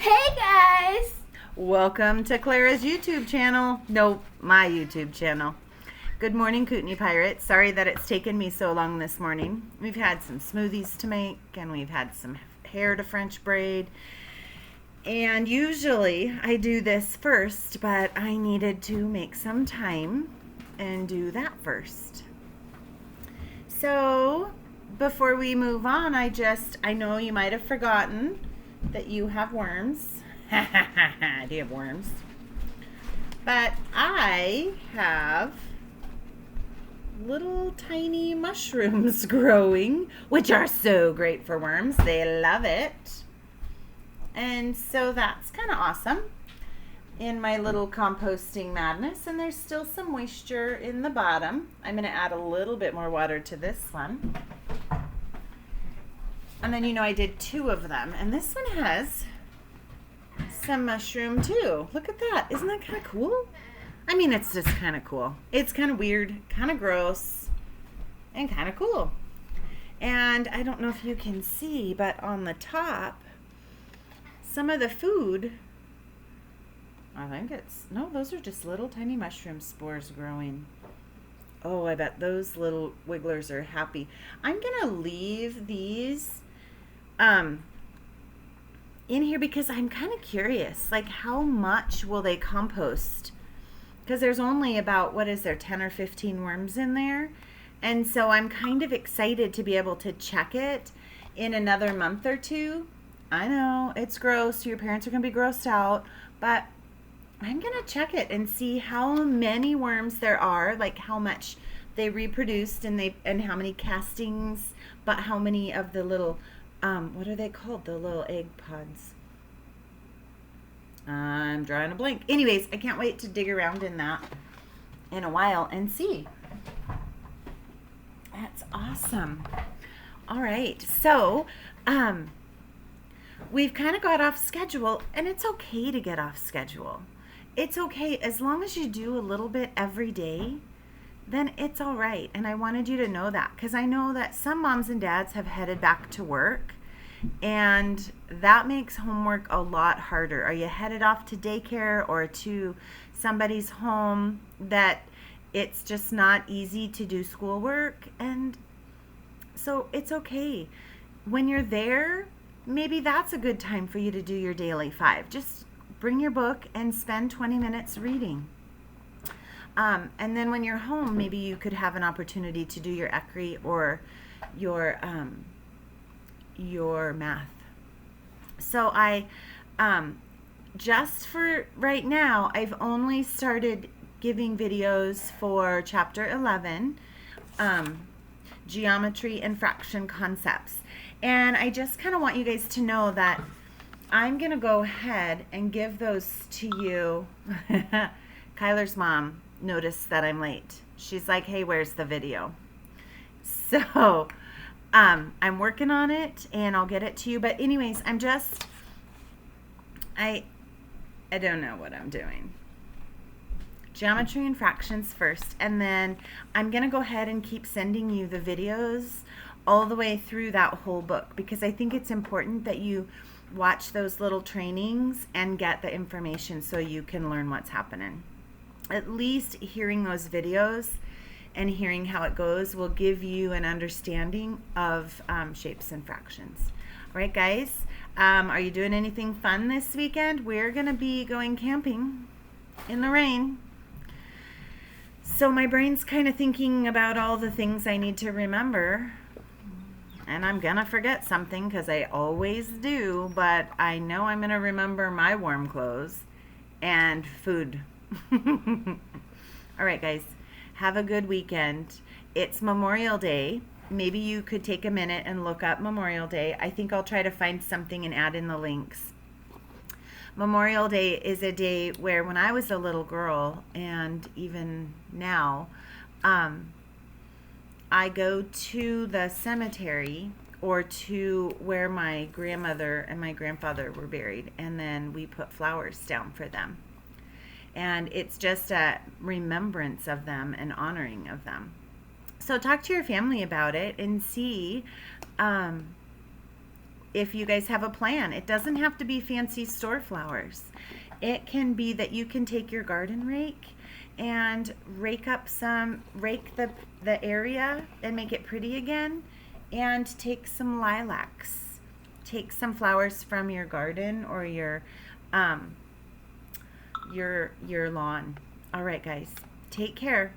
Hey guys! Welcome to Clara's YouTube channel. No, my YouTube channel. Good morning, Kootenai Pirates. Sorry that it's taken me so long this morning. We've had some smoothies to make, and we've had some hair to French braid. And usually I do this first, but I needed to make some time and do that first. So before we move on, I know you might have forgotten that you have worms. Do you have worms? But I have little tiny mushrooms growing, which are so great for worms. They love it. And so that's kind of awesome in my little composting madness. And there's still some moisture in the bottom. I'm going to add a little bit more water to this one. And then, I did 2 of them. And this one has some mushroom too. Look at that. Isn't that kind of cool? I mean, it's just kind of cool. It's kind of weird, kind of gross, and kind of cool. And I don't know if you can see, but on the top, some of the food, those are just little tiny mushroom spores growing. Oh, I bet those little wigglers are happy. I'm going to leave these in here because I'm kind of curious, like how much will they compost? Because there's only about, 10 or 15 worms in there. And so I'm kind of excited to be able to check it in another month or 2. I know, it's gross. Your parents are going to be grossed out. But I'm going to check it and see how many worms there are, like how much they reproduced and how many castings, but how many of the little, what are they called? The little egg pods. I'm drawing a blank. Anyways, I can't wait to dig around in that in a while and see. That's awesome. All right. So, we've kind of got off schedule, and it's okay to get off schedule. It's okay as long as you do a little bit every day, then it's all right. And I wanted you to know that because I know that some moms and dads have headed back to work, and that makes homework a lot harder. Are you headed off to daycare or to somebody's home that it's just not easy to do schoolwork? And so it's okay. When you're there, maybe that's a good time for you to do your daily 5. Just bring your book and spend 20 minutes reading. And then when you're home, maybe you could have an opportunity to do your ECRI or your math. So just for right now, I've only started giving videos for chapter 11, geometry and fraction concepts. And I just kind of want you guys to know that I'm going to go ahead and give those to you. Kyler's mom noticed that I'm late. She's like, hey, where's the video? So I'm working on it and I'll get it to you. But anyways, I don't know what I'm doing. Geometry and fractions first. And then I'm going to go ahead and keep sending you the videos all the way through that whole book because I think it's important that you watch those little trainings and get the information so you can learn what's happening. At least hearing those videos and hearing how it goes will give you an understanding of shapes and fractions. All right, guys, are you doing anything fun this weekend? We're going to be going camping in the rain. So my brain's kind of thinking about all the things I need to remember. And I'm going to forget something because I always do, but I know I'm going to remember my warm clothes and food. All right, guys, have a good weekend. It's Memorial Day. Maybe you could take a minute and look up Memorial Day. I think I'll try to find something and add in the links. Memorial Day is a day where when I was a little girl and even now, I go to the cemetery or to where my grandmother and my grandfather were buried, and then we put flowers down for them. And it's just a remembrance of them and honoring of them. So talk to your family about it and see if you guys have a plan. It doesn't have to be fancy store flowers. It can be that you can take your garden rake and rake the area and make it pretty again, and take some lilacs. Take some flowers from your garden or your lawn. All right, guys. Take care.